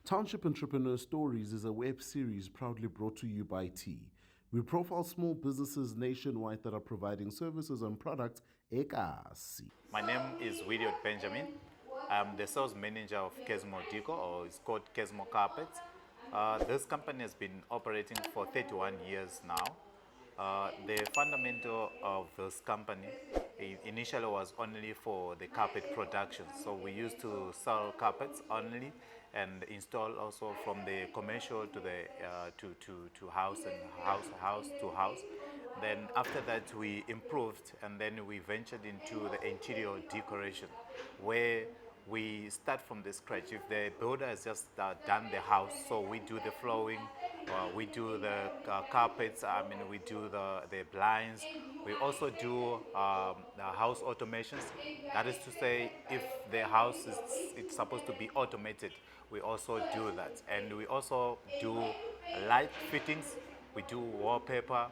Township Entrepreneurs Stories is a web series proudly brought to you by T. We profile small businesses nationwide that are providing services and products ekasi. My name is Willard Benjamin. I'm the sales manager of Casmo Decor, or it's called Casmo Carpets. This company has been operating for 31 years now. The fundamental of this company initially was only for the carpet production. So we used to sell carpets only and install also from the commercial to the to house and house to house. Then after that we improved and then we ventured into the interior decoration where we start from the scratch. If the builder has just done the house, so we do the flooring, we do the carpets, we do the blinds. We also do the house automations. That is to say, if the house is it's supposed to be automated, we also do that. And we also do light fittings, we do wallpaper.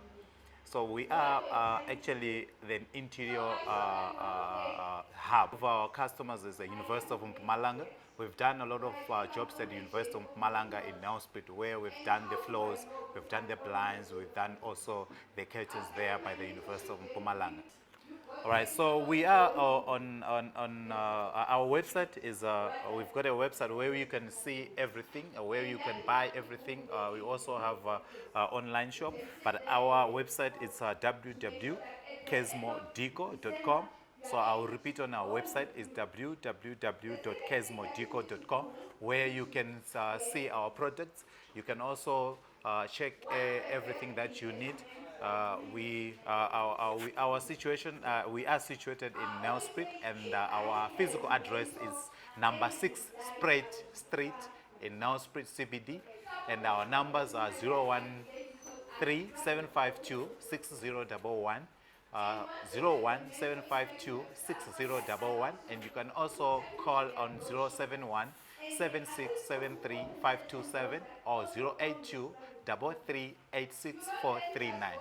So we are actually the interior hub of our customers is the University of Mpumalanga. We've done a lot of jobs at the University of Mpumalanga in Nelspruit, where we've done the floors, we've done the blinds, we've done also the curtains there by the University of Mpumalanga. All right, so we are on our website is we've got a website where you can see everything, where you can buy everything. We also have an online shop, but our website is www.casmodeco.com. So I'll repeat on our website is www.casmodeco.com, where you can see our products. You can also check everything that you need. Our situation, we are situated in Nelspruit, and our physical address is number 6 Spread Street in Nelspruit CBD, and our numbers are 013-752-6011, 01752-6011, and you can also call on 071-7673-527 or 082-3386439.